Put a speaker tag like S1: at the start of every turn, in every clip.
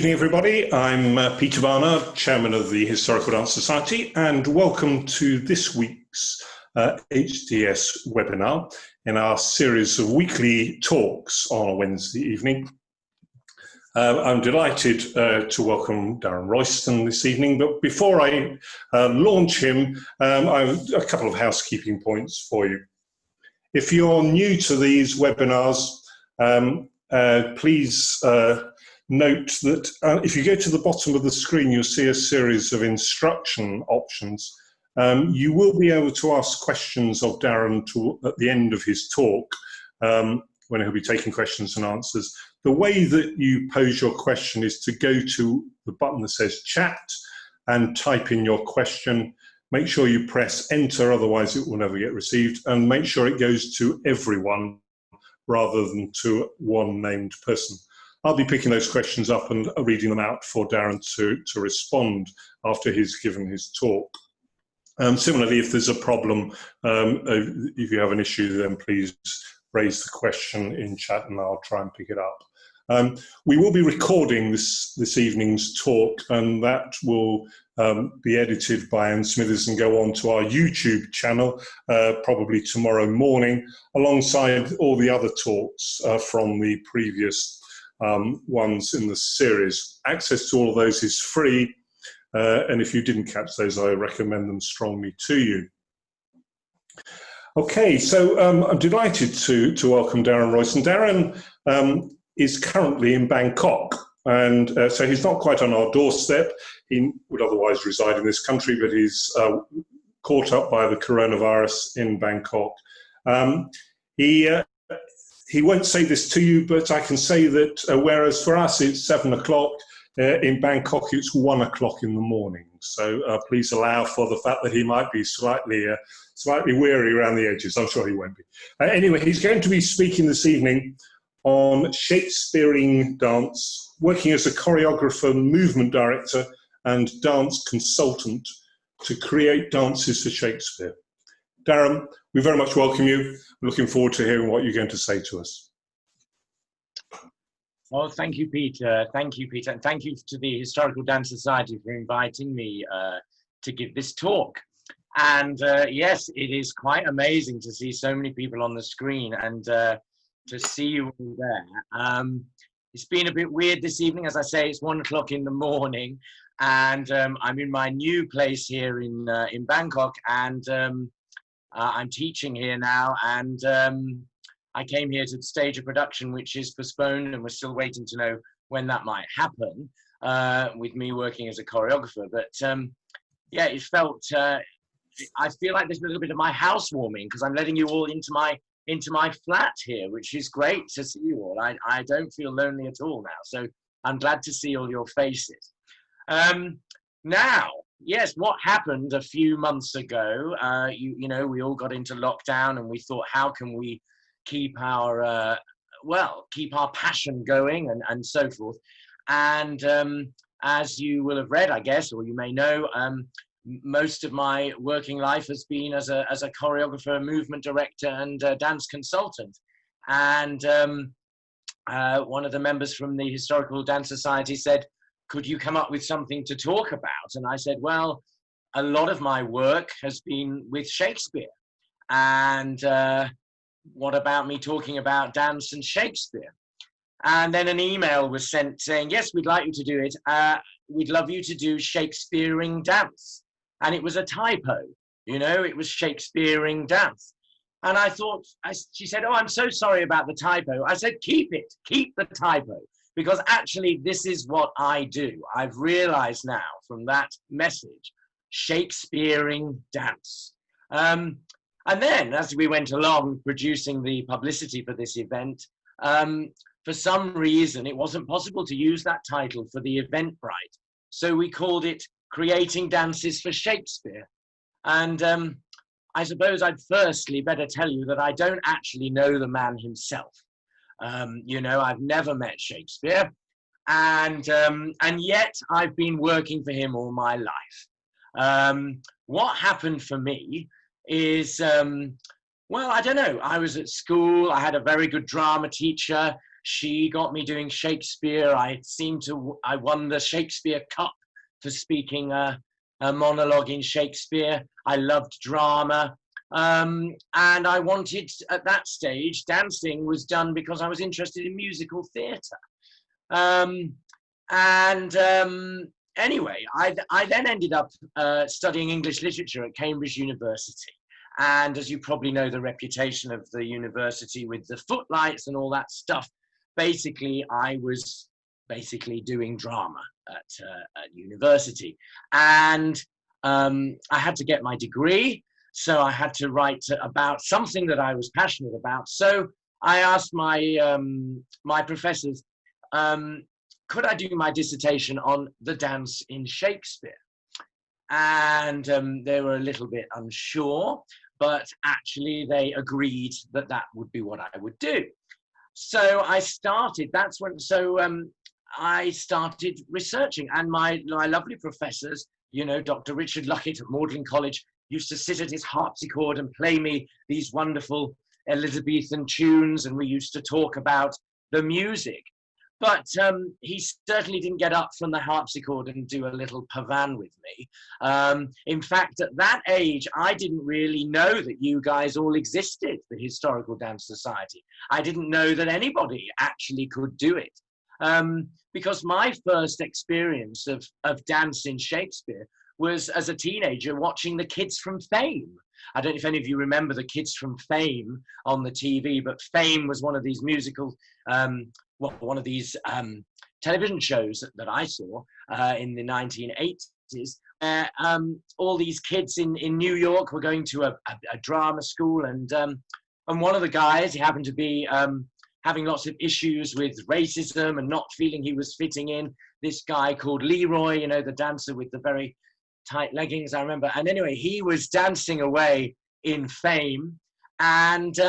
S1: Evening, everybody. I'm Peter Barnard, Chairman of the Historical Dance Society, and welcome to this week's HDS webinar in our series of weekly talks on a Wednesday evening. I'm delighted to welcome Darren Royston this evening, but before I launch him, I've a couple of housekeeping points for you. If you're new to these webinars, please note that if you go to the bottom of the screen, you'll see a series of instruction options. You will be able to ask questions of Darren at the end of his talk, when he'll be taking questions and answers. The way that you pose your question is to go to the button that says chat and type in your question. Make sure you press enter, otherwise it will never get received, and make sure it goes to everyone rather than to one named person. I'll be picking those questions up and reading them out for Darren to respond after he's given his talk. Similarly, if there's a problem, if you have an issue, then please raise the question in chat and I'll try and pick it up. We will be recording this evening's talk, and that will be edited by Anne Smithers and go on to our YouTube channel probably tomorrow morning, alongside all the other talks from the previous ones in the series. Access to all of those is free, and if you didn't catch those, I recommend them strongly to you. Okay, so I'm delighted to welcome Darren Royce. And Darren is currently in Bangkok, and so he's not quite on our doorstep. He would otherwise reside in this country, but he's caught up by the coronavirus in Bangkok. He won't say this to you, but I can say that whereas for us it's 7 o'clock, in Bangkok it's 1 o'clock in the morning. So please allow for the fact that he might be slightly weary around the edges. I'm sure he won't be. Anyway, he's going to be speaking this evening on Shakespearean dance, working as a choreographer, movement director, and dance consultant to create dances for Shakespeare. Darren, we very much welcome you. I'm looking forward to hearing what you're going to say to us.
S2: Well, thank you, Peter. Thank you, Peter. And thank you to the Historical Dance Society for inviting me to give this talk. And yes, it is quite amazing to see so many people on the screen and to see you all there. It's been a bit weird this evening. As I say, it's 1 o'clock in the morning, and I'm in my new place here in Bangkok, and I'm teaching here now, and I came here to stage a production which is postponed, and we're still waiting to know when that might happen, with me working as a choreographer. But yeah, it felt, I feel like there's a little bit of my housewarming, because I'm letting you all into my flat here, which is great to see you all. I don't feel lonely at all now, so I'm glad to see all your faces. Now, yes, what happened a few months ago, you know, we all got into lockdown, and we thought, how can we keep our, keep our passion going, and so forth. And as you will have read, I guess, or you may know, most of my working life has been as a choreographer, movement director, and dance consultant. And one of the members from the Historical Dance Society said, could you come up with something to talk about? And I said, well, a lot of my work has been with Shakespeare. And what about me talking about dance and Shakespeare? And then an email was sent saying, yes, we'd like you to do it. We'd love you to do Shakespearing Dance. And it was a typo, you know, it was Shakespearing Dance. And I thought, she said, oh, I'm so sorry about the typo. I said, keep it, keep the typo. Because actually, this is what I do. I've realized now from that message, Shakespearing Dance. And then, as we went along producing the publicity for this event, for some reason, it wasn't possible to use that title for the Eventbrite. So we called it Creating Dances for Shakespeare. And I suppose I'd firstly better tell you that I don't actually know the man himself. You know, I've never met Shakespeare, and yet I've been working for him all my life. What happened for me is, well, I don't know. I was at school. I had a very good drama teacher, She got me doing Shakespeare. I won the Shakespeare Cup for speaking a monologue in Shakespeare. I loved drama. And I wanted, at that stage, dancing was done because I was interested in musical theatre. Anyway, I then ended up studying English literature at Cambridge University. And as you probably know, the reputation of the university with the footlights and all that stuff, basically, I was doing drama at university. And I had to get my degree, so I had to write about something that I was passionate about. So I asked my, my professors, could I do my dissertation on the dance in Shakespeare? And they were a little bit unsure, but actually they agreed that that would be what I would do. So I started, I started researching, and my lovely professors, you know, Dr. Richard Luckett at Magdalen College used to sit at his harpsichord and play me these wonderful Elizabethan tunes, and we used to talk about the music. But he certainly didn't get up from the harpsichord and do a little pavan with me. In fact, at that age, I didn't really know that you guys all existed, the Historical Dance Society. I didn't know that anybody actually could do it. Because my first experience of dance in Shakespeare was as a teenager watching the Kids from Fame. I don't know if any of you remember the Kids from Fame on the TV, but Fame was one of these musical, one of these television shows that I saw in the 1980s. All these kids in New York were going to a drama school, and one of the guys, he happened to be having lots of issues with racism and not feeling he was fitting in. This guy called Leroy, you know, the dancer with the very tight leggings, I remember. And anyway, he was dancing away in Fame, and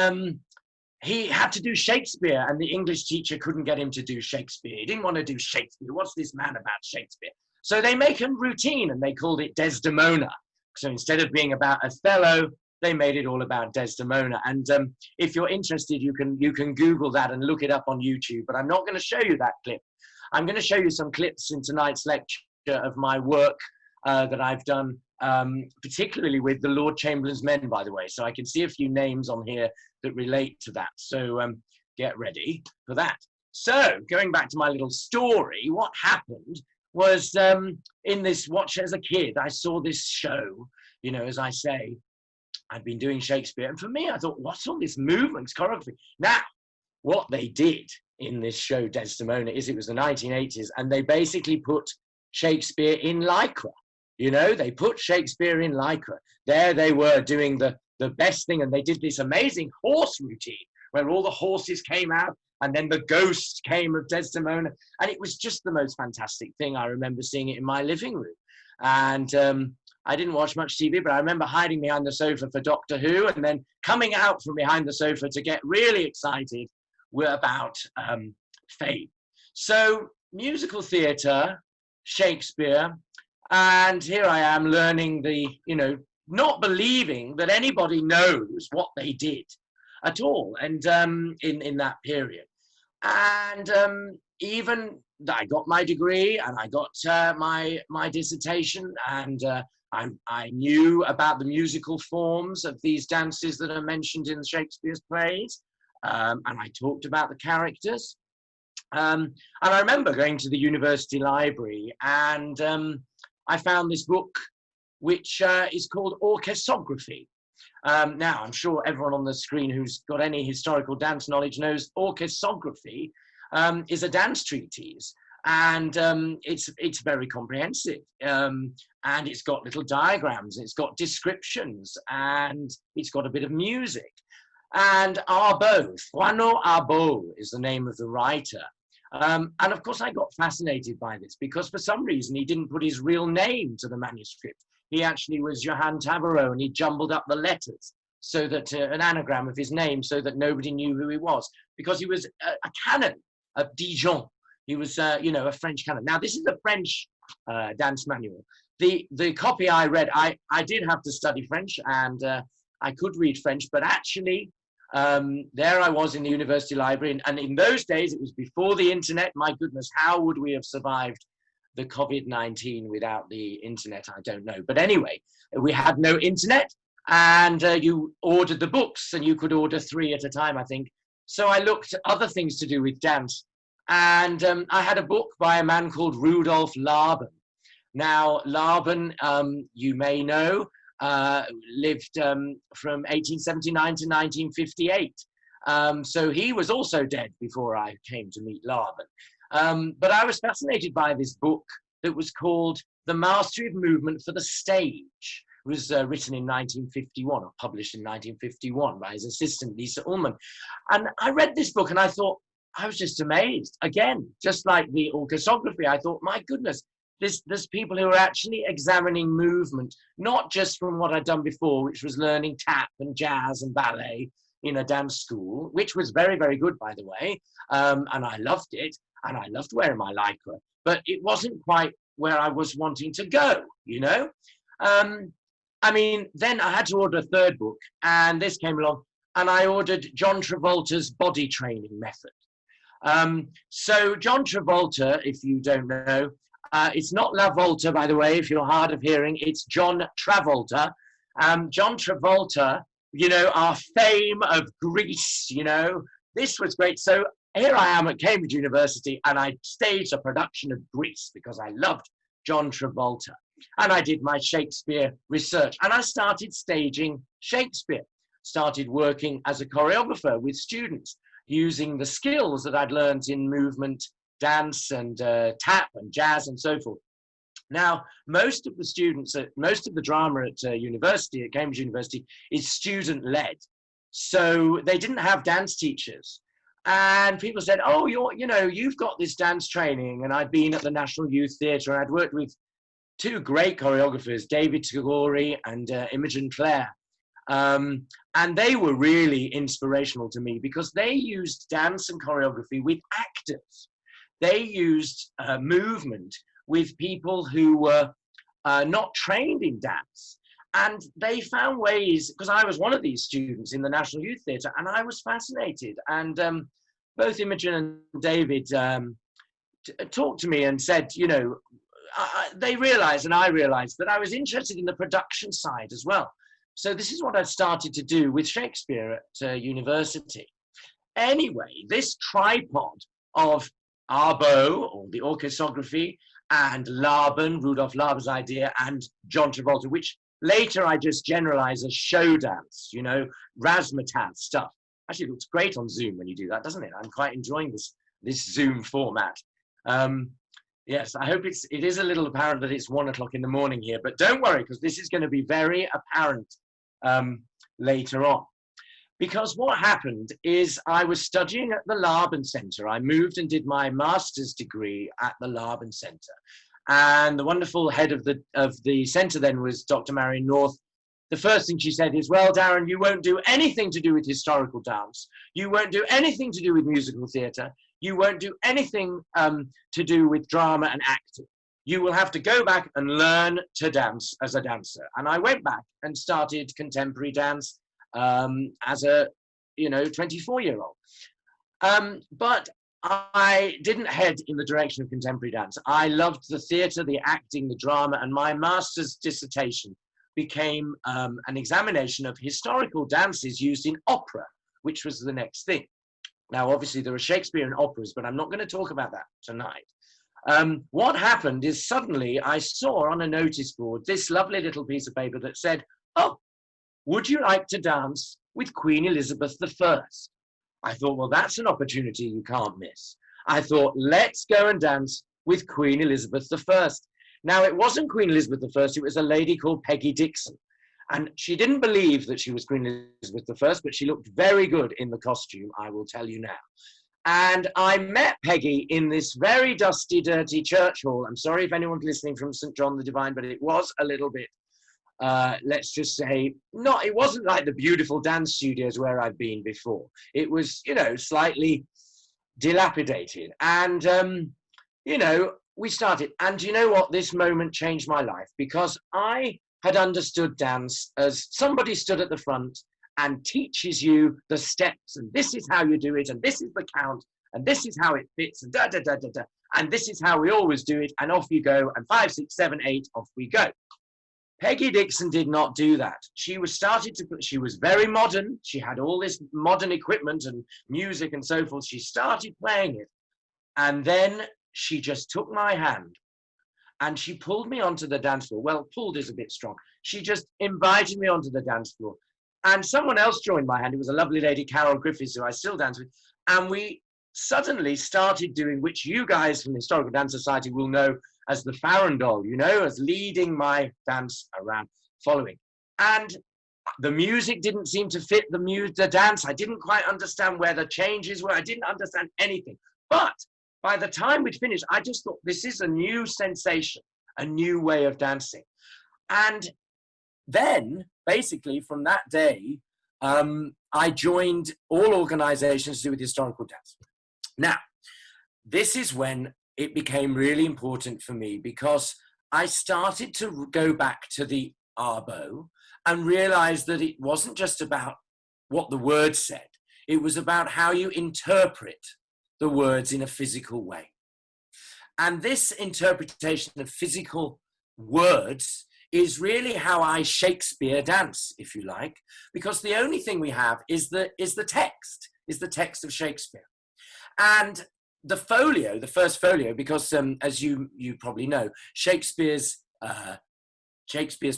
S2: he had to do Shakespeare, and the English teacher couldn't get him to do Shakespeare. He didn't want to do Shakespeare. What's this man about Shakespeare? So they make a routine, and they called it Desdemona. So instead of being about Othello, they made it all about Desdemona. And if you're interested, you can Google that and look it up on YouTube. But I'm not going to show you that clip. I'm going to show you some clips in tonight's lecture of my work that I've done, particularly with the Lord Chamberlain's Men, by the way. So I can see a few names on here that relate to that. So get ready for that. So going back to my little story, what happened was in this watch as a kid, I saw this show, you know, as I say, I'd been doing Shakespeare. And for me, I thought, what's all this movement, choreography? Now, what they did in this show, Desdemona, is it was the 1980s, and they basically put Shakespeare in lycra. You know, they put Shakespeare in lycra. There they were doing the best thing, and they did this amazing horse routine where all the horses came out, and then the ghost came of Desdemona, and it was just the most fantastic thing. I remember seeing it in my living room. And I didn't watch much TV, but I remember hiding behind the sofa for Doctor Who, and then coming out from behind the sofa to get really excited about Fame. So musical theatre, Shakespeare, and here I am learning you know, not believing that anybody knows what they did at all, and in that period. And even I got my degree, and I got my dissertation, and I knew about the musical forms of these dances that are mentioned in Shakespeare's plays, and I talked about the characters. And I remember going to the university library, and I found this book, which is called Orchestrography. Now, I'm sure everyone on the screen who's got any historical dance knowledge knows orchestrography is a dance treatise, and it's very comprehensive, and it's got little diagrams, it's got descriptions, and it's got a bit of music. And Arbeau, Juano Arbeau is the name of the writer. And of course, I got fascinated by this because for some reason he didn't put his real name to the manuscript. He actually was Johann Tabarot, and he jumbled up the letters so that an anagram of his name, so that nobody knew who he was, because he was a canon of Dijon. He was, you know, a French canon. Now, this is the French dance manual. The copy I read, I did have to study French, and I could read French, but actually There I was in the university library, and in those days, it was before the internet. My goodness, how would we have survived the COVID-19 without the internet? I don't know. But anyway, we had no internet, and you ordered the books, and you could order 3 at a time, I think. So I looked at other things to do with dance, and I had a book by a man called Rudolf Laban. Now, Laban, you may know, lived from 1879 to 1958. So he was also dead before I came to meet Laban. But I was fascinated by this book that was called The Mastery of Movement for the Stage. It was written in 1951, or published in 1951 by his assistant, Lisa Ullman. And I read this book and I thought, I was just amazed. Again, just like the orchesography, I thought, my goodness, there's people who are actually examining movement, not just from what I'd done before, which was learning tap and jazz and ballet in a dance school, which was very, very good, by the way. And I loved it, and I loved wearing my lycra, but it wasn't quite where I was wanting to go, you know? I mean, then I had to order a 3rd book, and this came along, and I ordered John Travolta's Body Training Method. So John Travolta, if you don't know, it's not La Volta, by the way, if you're hard of hearing, it's John Travolta. John Travolta, you know, our fame of Greece, you know, this was great. So here I am at Cambridge University, and I staged a production of Greece because I loved John Travolta. And I did my Shakespeare research, and I started staging Shakespeare, started working as a choreographer with students, using the skills that I'd learned in movement, dance, and tap and jazz and so forth. Now, most of the students, most of the drama at university, at Cambridge University, is student-led. So they didn't have dance teachers. And people said, oh, you've got this dance training. And I'd been at the National Youth Theatre, and I'd worked with 2 great choreographers, David Tagore and Imogen Clare. And they were really inspirational to me because they used dance and choreography with actors. They used movement with people who were not trained in dance. And they found ways, because I was one of these students in the National Youth Theatre, and I was fascinated. And both Imogen and David talked to me and said, you know, they realized, and I realized, that I was interested in the production side as well. So this is what I started to do with Shakespeare at university. Anyway, this tripod of Arbo, or the orchesography, and Laban, Rudolf Laban's idea, and John Travolta, which later I just generalize as show dance, you know, razzmatazz stuff. Actually, it looks great on Zoom when you do that, doesn't it? I'm quite enjoying this Zoom format. Yes, I hope it is a little apparent that it's 1 o'clock in the morning here, but don't worry, because this is going to be very apparent later on. Because what happened is I was studying at the Laban Center. I moved and did my master's degree at the Laban Center. And the wonderful head of the center then was Dr. Marion North. The first thing she said is, well, Darren, you won't do anything to do with historical dance. You won't do anything to do with musical theater. You won't do anything to do with drama and acting. You will have to go back and learn to dance as a dancer. And I went back and started contemporary dance as a 24-year-old. But I didn't head in the direction of contemporary dance. I loved the theatre, the acting, the drama, and my master's dissertation became an examination of historical dances used in opera, which was the next thing. Now, obviously, there are Shakespearean operas, but I'm not going to talk about that tonight. What happened is suddenly I saw on a notice board this lovely little piece of paper that said, oh, would you like to dance with Queen Elizabeth I? I thought, well, that's an opportunity you can't miss. I thought, let's go and dance with Queen Elizabeth I. Now, it wasn't Queen Elizabeth I, it was a lady called Peggy Dixon. And she didn't believe that she was Queen Elizabeth I, but she looked very good in the costume, I will tell you now. And I met Peggy in this very dusty, dirty church hall. I'm sorry if anyone's listening from St. John the Divine, but it was a little bit, let's just say, it wasn't like the beautiful dance studios where I'd been before. It was, slightly dilapidated. And, we started. And you know what? This moment changed my life because I had understood dance as somebody stood at the front and teaches you the steps, and this is how you do it, and this is the count, and this is how it fits, and da da da da da, and this is how we always do it, and off you go, and 5, 6, 7, 8, off we go. Peggy Dixon did not do that. She was very modern. She had all this modern equipment and music and so forth. She started playing it, and then she just took my hand and she pulled me onto the dance floor. Well, pulled is a bit strong. She just invited me onto the dance floor, and someone else joined my hand. It was a lovely lady, Carol Griffiths, who I still dance with, and we suddenly started doing, which you guys from the Historical Dance Society will know as the farandole, you know, as leading my dance around, following. And the music didn't seem to fit the dance. I didn't quite understand where the changes were. I didn't understand anything. But by the time we'd finished, I just thought, this is a new sensation, a new way of dancing. And then, basically, from that day, I joined all organizations to do with historical dance. Now, this is when it became really important for me, because I started to go back to the arbo and realize that it wasn't just about what the words said. It was about how you interpret the words in a physical way. And this interpretation of physical words is really how I Shakespeare dance, if you like, because the only thing we have is the text of Shakespeare. And the folio, the first folio, because as you probably know, Shakespeare's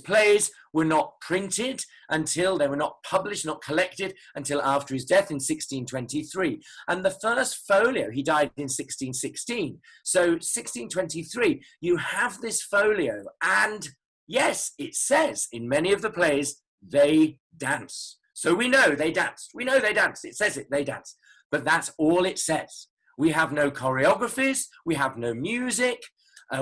S2: plays were not printed until, they were not published, not collected until after his death in 1623. And the first folio, he died in 1616. So 1623, you have this folio, and yes, it says in many of the plays, they dance. So we know they danced. We know they danced. It says it, they dance. But that's all it says. We have no choreographies. We have no music.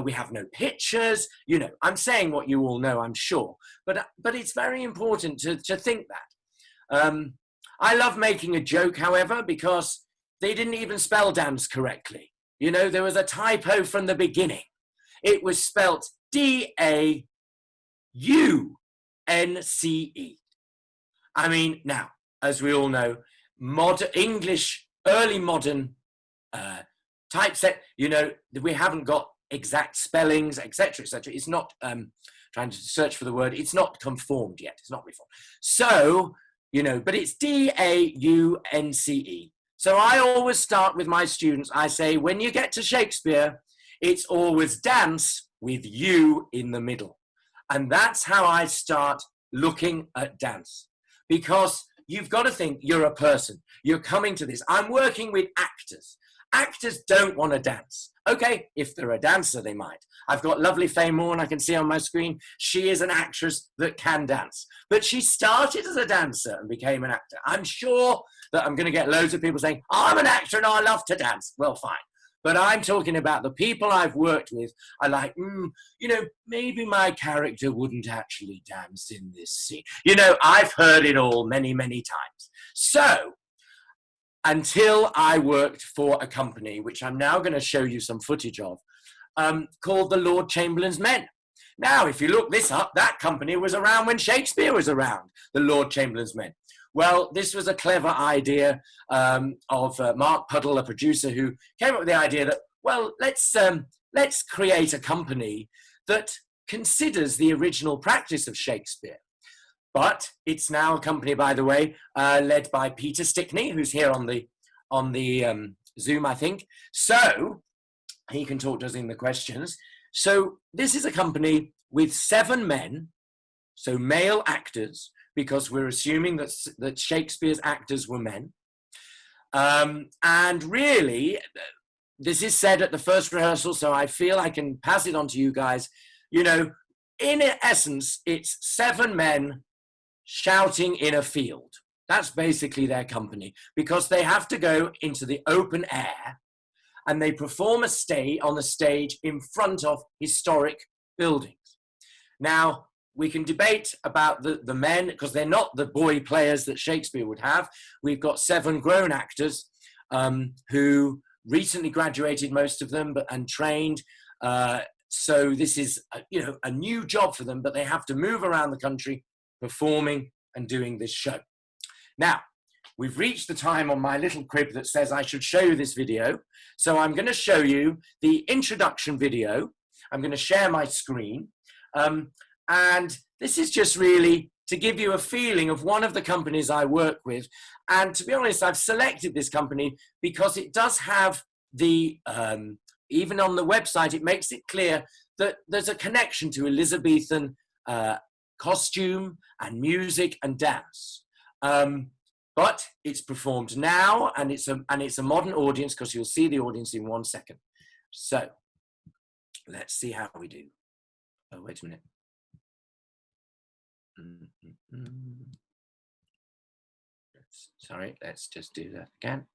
S2: We have no pictures. You know, I'm saying what you all know, I'm sure. But it's very important to think that. I love making a joke, however, because they didn't even spell dance correctly. You know, there was a typo from the beginning. It was spelt D-A-U-N-C-E. I mean, now, as we all know, modern English, early modern typeset, you know, we haven't got exact spellings, etc., etc. It's not, trying to search for the word, it's not conformed yet, it's not reformed. So, you know, but it's D-A-U-N-C-E. So I always start with my students, I say, when you get to Shakespeare, it's always dance with you in the middle. And that's how I start looking at dance. Because you've got to think you're a person. You're coming to this. I'm working with actors. Actors don't want to dance. Okay, if they're a dancer, they might. I've got lovely Faye Morn, I can see on my screen. She is an actress that can dance. But she started as a dancer and became an actor. I'm sure that I'm going to get loads of people saying, I'm an actor and I love to dance. Well, fine. But I'm talking about the people I've worked with are like, you know, maybe my character wouldn't actually dance in this scene. You know, I've heard it all many, many times. So, until I worked for a company, which I'm now going to show you some footage of, called the Lord Chamberlain's Men. Now, if you look this up, that company was around when Shakespeare was around, the Lord Chamberlain's Men. Well, this was a clever idea of Mark Puddle, a producer, who came up with the idea that, well, let's create a company that considers the original practice of Shakespeare. But it's now a company, by the way, led by Peter Stickney, who's here on the Zoom, I think. So he can talk to us in the questions. So this is a company with 7 men, so male actors, because we're assuming that Shakespeare's actors were men. And really, this is said at the first rehearsal, so I feel I can pass it on to you guys. You know, in essence, it's 7 men shouting in a field. That's basically their company, because they have to go into the open air and they perform on the stage in front of historic buildings. Now, we can debate about the men, because they're not the boy players that Shakespeare would have. We've got 7 grown actors who recently graduated, most of them, and trained. So this is, you know, a new job for them, but they have to move around the country performing and doing this show. Now, we've reached the time on my little crib that says I should show you this video. So I'm going to show you the introduction video. I'm going to share my screen. And this is just really to give you a feeling of one of the companies I work with. And to be honest, I've selected this company because it does have the, even on the website, it makes it clear that there's a connection to Elizabethan costume and music and dance. But it's performed now, and it's a modern audience, because you'll see the audience in 1 second. So let's see how we do. Oh, wait a minute. Sorry, let's just do that again.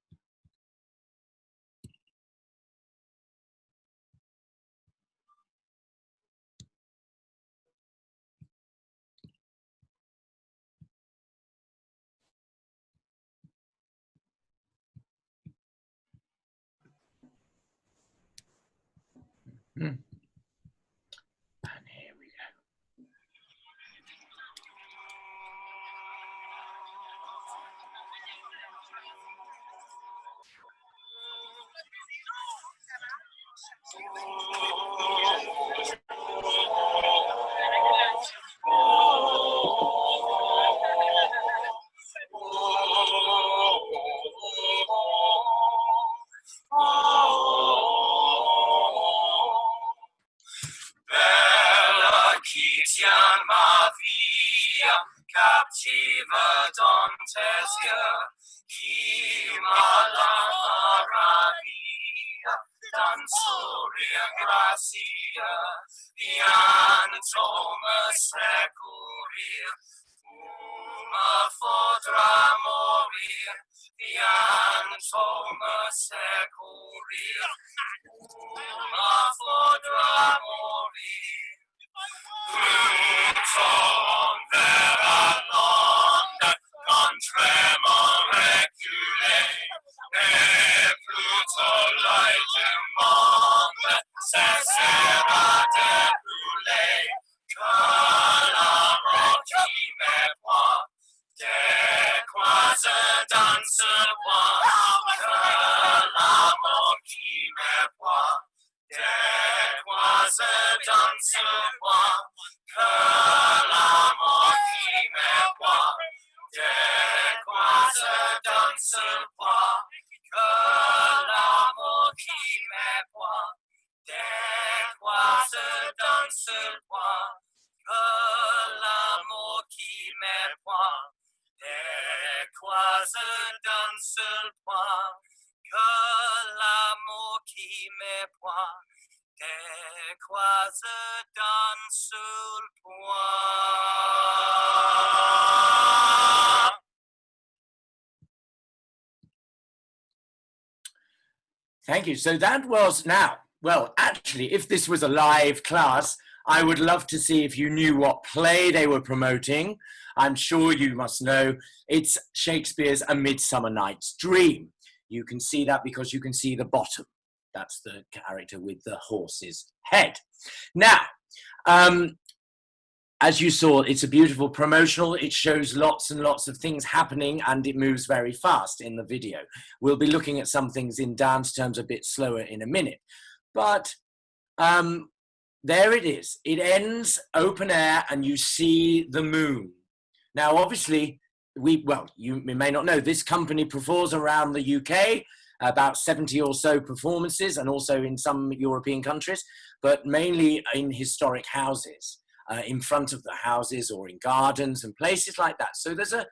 S2: And here we go. Captiva Dantesia, qui malafaravia, dansoria gracia, Thomas securia, uma fodra moria, Thomas securia, uma fodra moria. Pluton vera londa, con tremor recule, e Pluto laite monde, cessera de brûle, que l'amour qui me boit, de quoi je danse bois, que l'amour qui me boit, de quoi je danse bois, que l'amour qui me boit, de quoi je danse bois, que l'amour qui me boit, de quoi je danse bois, que l'amour qui me boit, de quoi je danse bois, que l'amour qui me boit, de quoi je danse le poing. Thank you. So that was now, well, actually, if this was a live class, I would love to see if you knew what play they were promoting. I'm sure you must know. It's Shakespeare's A Midsummer Night's Dream. You can see that because you can see the bottom. That's the character with the horse's head. Now, as you saw, it's a beautiful promotional. It shows lots and lots of things happening, and it moves very fast in the video. We'll be looking at some things in dance terms a bit slower in a minute. But there it is. It ends open air, and you see the moon. Now, obviously, you may not know, this company performs around the UK, about 70 or so performances, and also in some European countries, but mainly in historic houses, in front of the houses or in gardens and places like that. So there's a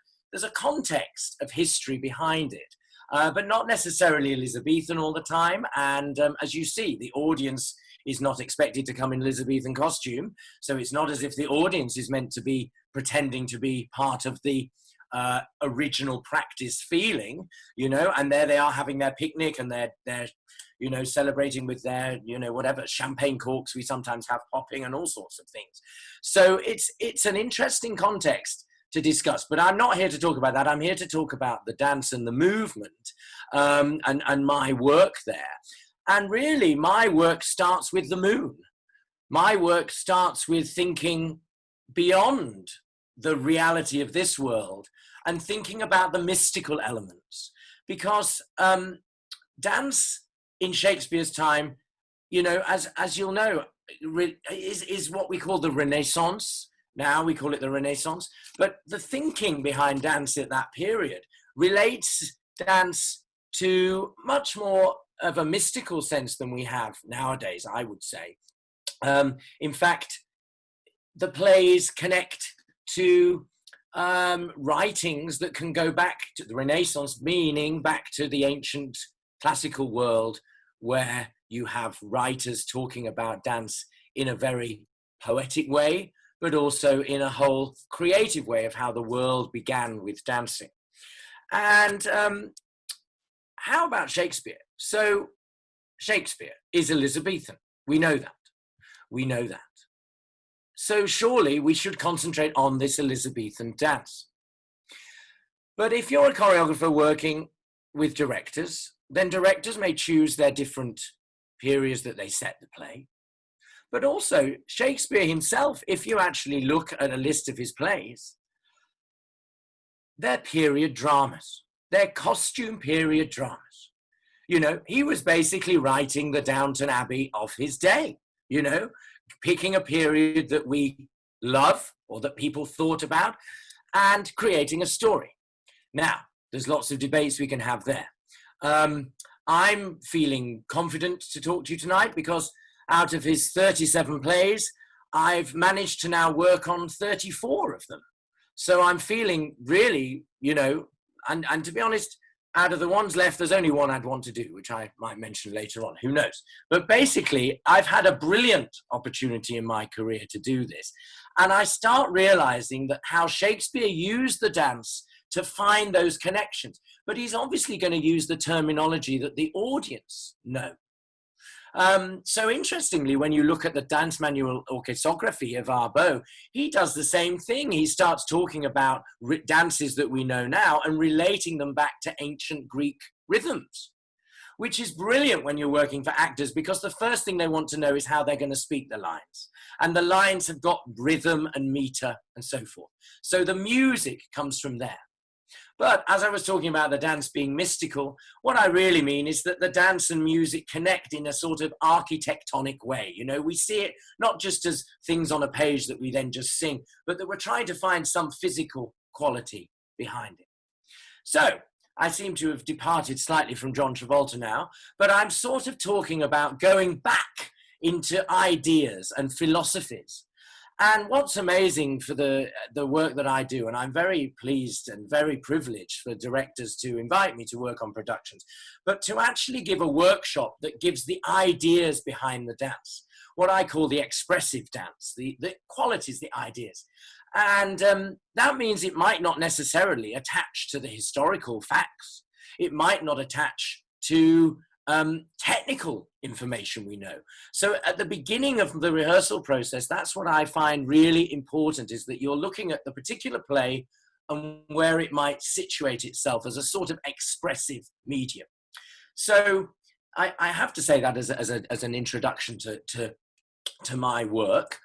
S2: context of history behind it, but not necessarily Elizabethan all the time. And as you see, the audience is not expected to come in Elizabethan costume. So it's not as if the audience is meant to be pretending to be part of the original practice feeling, you know, and there they are having their picnic, and they're you know, celebrating with their, you know, whatever, champagne corks we sometimes have popping and all sorts of things. So it's an interesting context to discuss, but I'm not here to talk about that. I'm here to talk about the dance and the movement, and my work there. And really, my work starts with the moon. My work starts with thinking beyond the reality of this world and thinking about the mystical elements. Because dance in Shakespeare's time, you know, as you'll know, is what we call the Renaissance. Now we call it the Renaissance. But the thinking behind dance at that period relates dance to much more of a mystical sense than we have nowadays, I would say. In fact, the plays connect to writings that can go back to the Renaissance, meaning back to the ancient classical world, where you have writers talking about dance in a very poetic way, but also in a whole creative way of how the world began with dancing. And how about Shakespeare? So Shakespeare is Elizabethan. We know that. We know that. So surely we should concentrate on this Elizabethan dance. But if you're a choreographer working with directors, then directors may choose their different periods that they set the play. But also Shakespeare himself, if you actually look at a list of his plays, they're period dramas. They're costume period dramas. You know, he was basically writing the Downton Abbey of his day, you know, picking a period that we love or that people thought about and creating a story. Now, there's lots of debates we can have there. I'm feeling confident to talk to you tonight because out of his 37 plays, I've managed to now work on 34 of them. So I'm feeling really, you know, and to be honest, out of the ones left, there's only one I'd want to do, which I might mention later on, who knows. But basically, I've had a brilliant opportunity in my career to do this. And I start realizing that how Shakespeare used the dance to find those connections. But he's obviously going to use the terminology that the audience know. So interestingly, when you look at the dance manual orchesography of Arbeau, he does the same thing. He starts talking about dances that we know now and relating them back to ancient Greek rhythms, which is brilliant when you're working for actors because the first thing they want to know is how they're going to speak the lines. And the lines have got rhythm and meter and so forth. So the music comes from there. But as I was talking about the dance being mystical, what I really mean is that the dance and music connect in a sort of architectonic way. You know, we see it not just as things on a page that we then just sing, but that we're trying to find some physical quality behind it. So I seem to have departed slightly from John Travolta now, but I'm sort of talking about going back into ideas and philosophies. And what's amazing for the work that I do, and I'm very pleased and very privileged for directors to invite me to work on productions, but to actually give a workshop that gives the ideas behind the dance, what I call the expressive dance, the qualities, the ideas. And that means it might not necessarily attach to the historical facts. It might not attach to technical information we know. So at the beginning of the rehearsal process, that's what I find really important, is that you're looking at the particular play and where it might situate itself as a sort of expressive medium. So I have to say that as an introduction to my work,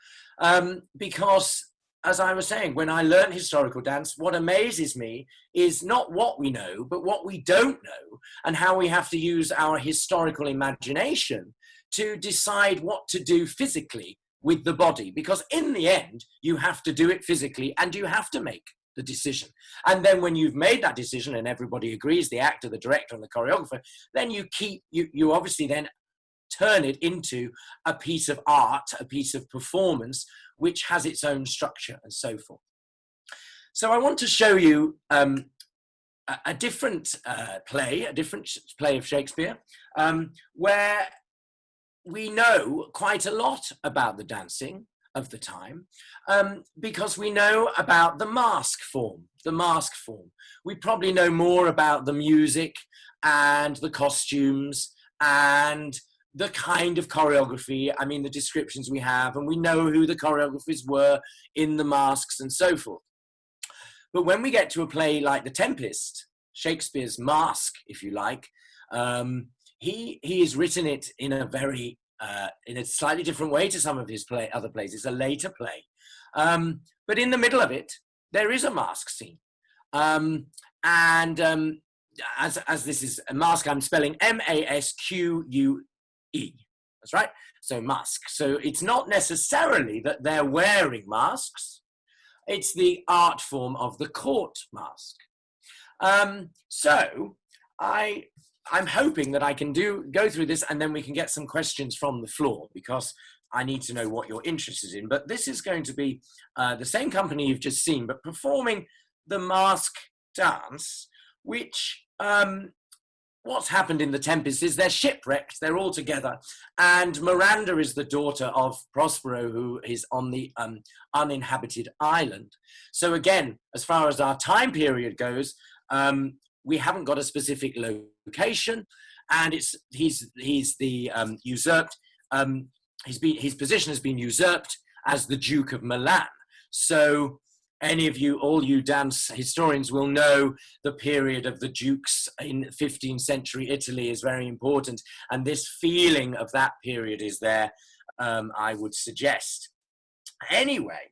S2: because as I was saying, when I learned historical dance, what amazes me is not what we know, but what we don't know, and how we have to use our historical imagination to decide what to do physically with the body. Because in the end, you have to do it physically and you have to make the decision. And then when you've made that decision and everybody agrees, the actor, the director, and the choreographer, then you obviously then turn it into a piece of art, a piece of performance, which has its own structure and so forth. So I want to show you a different play of Shakespeare, where we know quite a lot about the dancing of the time, because we know about the mask form. We probably know more about the music and the costumes and the kind of choreography, I mean, the descriptions we have, and we know who the choreographers were in the masks and so forth. But when we get to a play like The Tempest, Shakespeare's Mask, if you like, he has written it in a very, in a slightly different way to some of his other plays. It's a later play. But in the middle of it, there is a mask scene. As this is a mask, I'm spelling M-A-S-Q-U-E. That's right. So mask. So it's not necessarily that they're wearing masks. It's the art form of the court mask. So I'm hoping that I can go through this and then we can get some questions from the floor, because I need to know what you're interested in. But this is going to be the same company you've just seen, but performing the mask dance, which what's happened in The Tempest is they're shipwrecked, they're all together, and Miranda is the daughter of Prospero, who is on the uninhabited island. So again, as far as our time period goes, we haven't got a specific location, and he's the usurped. His position has been usurped as the Duke of Milan. So all you dance historians will know the period of the dukes in 15th century Italy is very important, and this feeling of that period is there, I would suggest. Anyway,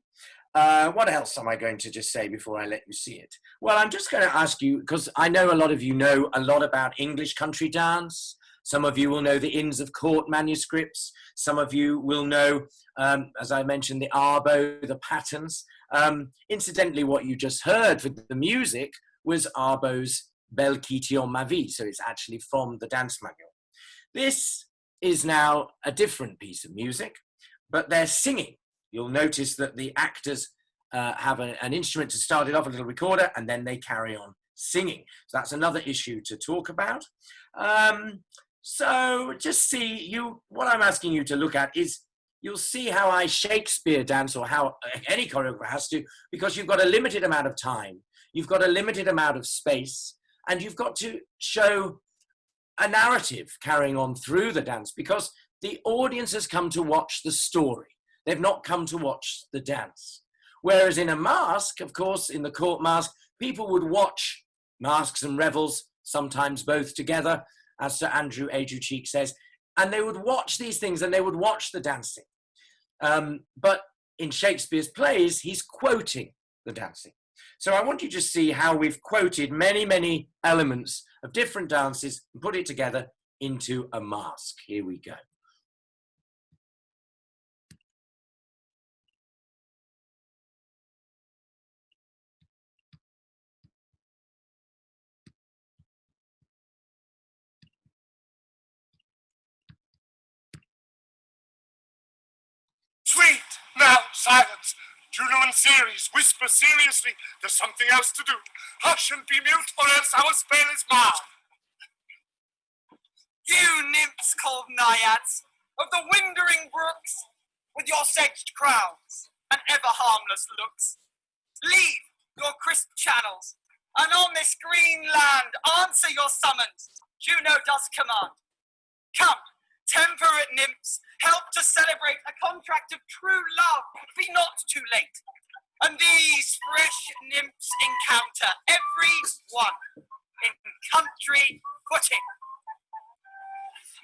S2: what else am I going to just say before I let you see it? Well, I'm just going to ask you, because I know a lot of you know a lot about English country dance. Some of you will know the Inns of Court manuscripts. Some of you will know, as I mentioned, the arbo, the patterns. Incidentally, what you just heard for the music was Arbo's Belle Quittion ma vie, so it's actually from the dance manual. This is now a different piece of music, but they're singing. You'll notice that the actors have an instrument to start it off, a little recorder, and then they carry on singing. So that's another issue to talk about. So just what I'm asking you to look at is, you'll see how I Shakespeare dance, or how any choreographer has to, because you've got a limited amount of time, you've got a limited amount of space, and you've got to show a narrative carrying on through the dance, because the audience has come to watch the story. They've not come to watch the dance. Whereas in a mask, of course, in the court mask, people would watch masks and revels, sometimes both together, as Sir Andrew Aguecheek says, and they would watch these things and they would watch the dancing. But in Shakespeare's plays, he's quoting the dancing. So I want you to see how we've quoted many, many elements of different dances and put it together into a mask. Here we go.
S3: Sweet! Now, silence! Juno and Ceres, whisper seriously. There's something else to do. Hush and be mute, or else our spell is marred.
S4: You nymphs called naiads, of the windering brooks, with your sedged crowns and ever harmless looks, leave your crisp channels, and on this green land answer your summons. Juno does command. Come, temperate nymphs, help to celebrate a contract of true love. Be not too late. And these fresh nymphs encounter every one in country footing.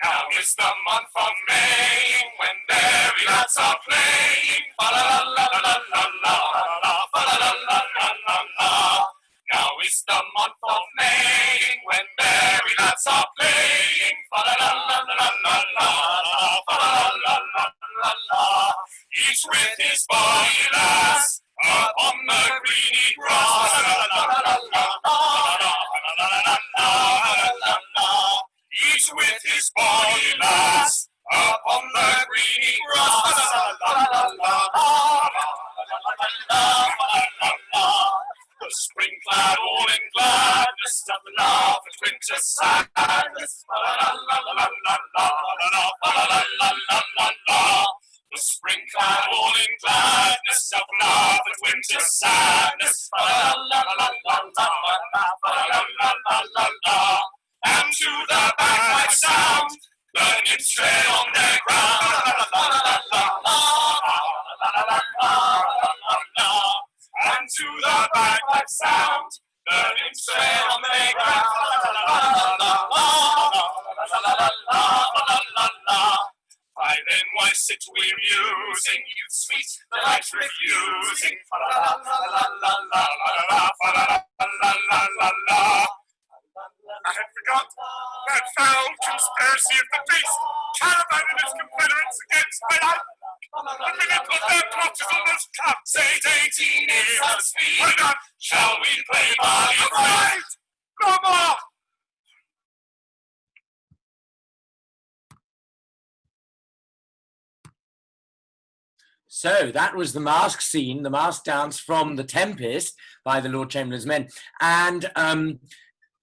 S3: Now is the month of May, when merry lads are playing. Fa la la la la la la la, fa la la la la la la. Now is the month of May, when merry lads are playing. Fa la la la la la la la, fa la la la la la. Each with his bonny lass upon the greeny grass. La la la la la la la la la la la. Each with his bonny lass upon the greeny grass. La la la la la la. The spring-clad all in gladness, doth laugh at winter's sadness. La la la la la la la la la la la la la. The spring-clad all in gladness, doth laugh at winter's sadness. La la la la la la la la la la. And to the bagpipe sound, the nymphs tread on their ground. La la la la la la la la. And to the bagpipe sound, the nymphs tread on their ground. La la la la la la la la la. Why then, why sit we we're musing, youth sweet, the life's refusing. Fa la la la la la la la la la la la la. I had forgot that foul conspiracy of the beast, Caliban and his confederates against my life. The minute of their plot is almost come. Say 18 is our speed. Why not? Shall we play body right? No more!
S2: So that was the mask scene, the mask dance from The Tempest by the Lord Chamberlain's Men. And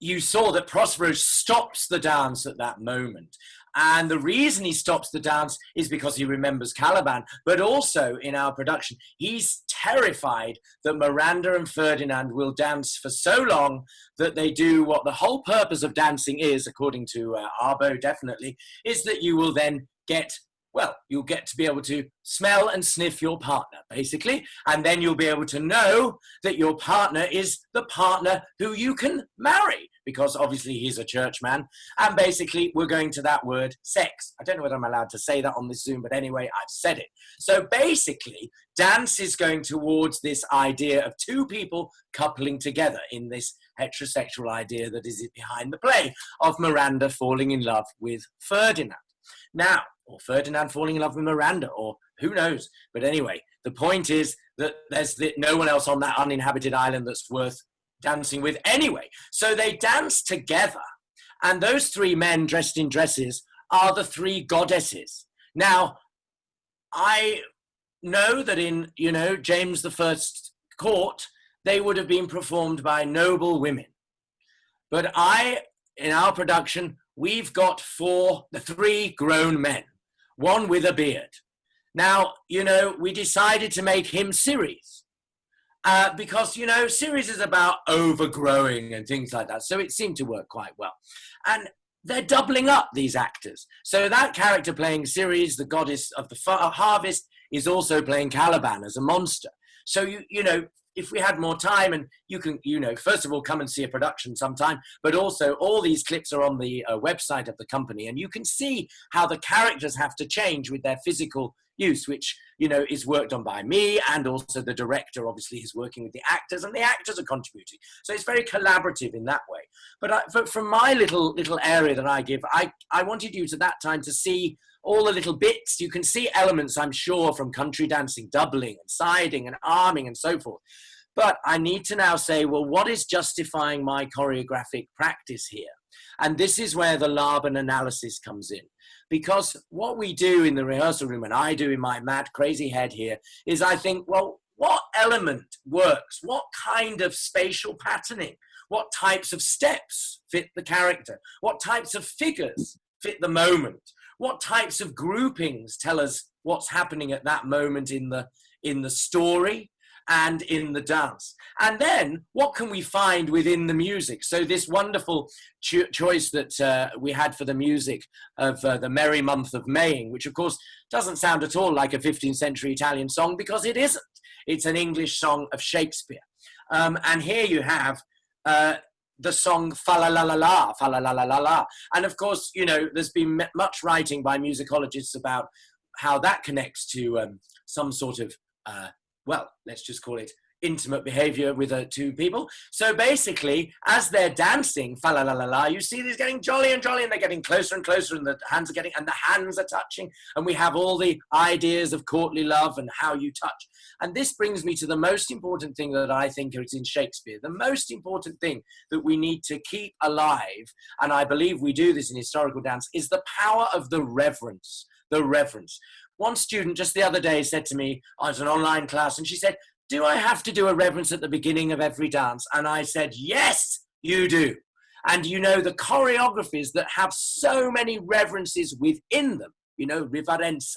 S2: you saw that Prospero stops the dance at that moment. And the reason he stops the dance is because he remembers Caliban, but also in our production, he's terrified that Miranda and Ferdinand will dance for so long that they do what the whole purpose of dancing is, according to Arbo definitely, is that you will then get, well, you'll get to be able to smell and sniff your partner, basically, and then you'll be able to know that your partner is the partner who you can marry, because obviously he's a churchman, and basically we're going to that word sex. I don't know whether I'm allowed to say that on this Zoom, but anyway, I've said it. So basically, dance is going towards this idea of two people coupling together in this heterosexual idea that is behind the play of Miranda falling in love with Ferdinand. Now, or Ferdinand falling in love with Miranda, or who knows. But anyway, the point is that there's no one else on that uninhabited island that's worth dancing with anyway. So they dance together, and those three men dressed in dresses are the three goddesses. Now, I know that in, James I's court, they would have been performed by noble women. But in our production, we've got the three grown men, one with a beard. Now, we decided to make him Ceres because, Ceres is about overgrowing and things like that. So it seemed to work quite well. And they're doubling up these actors. So that character playing Ceres, the goddess of the harvest, is also playing Caliban as a monster. So, if we had more time, and you can, first of all, come and see a production sometime, but also all these clips are on the website of the company, and you can see how the characters have to change with their physical use, which, is worked on by me, and also the director obviously is working with the actors, and the actors are contributing. So it's very collaborative in that way. But from my little area that I give, I wanted you to that time to see all the little bits. You can see elements, I'm sure, from country dancing, doubling and siding and arming and so forth. But I need to now say, well, what is justifying my choreographic practice here? And this is where the Laban analysis comes in. Because what we do in the rehearsal room, and I do in my mad, crazy head here, is I think, well, what element works? What kind of spatial patterning? What types of steps fit the character? What types of figures fit the moment? What types of groupings tell us what's happening at that moment in the story and in the dance? And then what can we find within the music? So this wonderful choice that we had for the music of the Merry Month of Maying, which of course doesn't sound at all like a 15th century Italian song, because it isn't. It's an English song of Shakespeare. And here you have the song fa la la la la, fa la la la la la. And of course, there's been much writing by musicologists about how that connects to some sort of, let's just call it intimate behavior with two people. So basically, as they're dancing fa la la la la, you see these getting jolly and jolly, and they're getting closer and closer, and the hands are touching, and we have all the ideas of courtly love and how you touch. And this brings me to the most important thing that I think is in Shakespeare. The most important thing that we need to keep alive, and I believe we do this in historical dance, is the power of the reverence. The reverence. One student just the other day said to me, I was in an online class, and she said, do I have to do a reverence at the beginning of every dance? And I said, yes, you do. And the choreographies that have so many reverences within them, Reverence,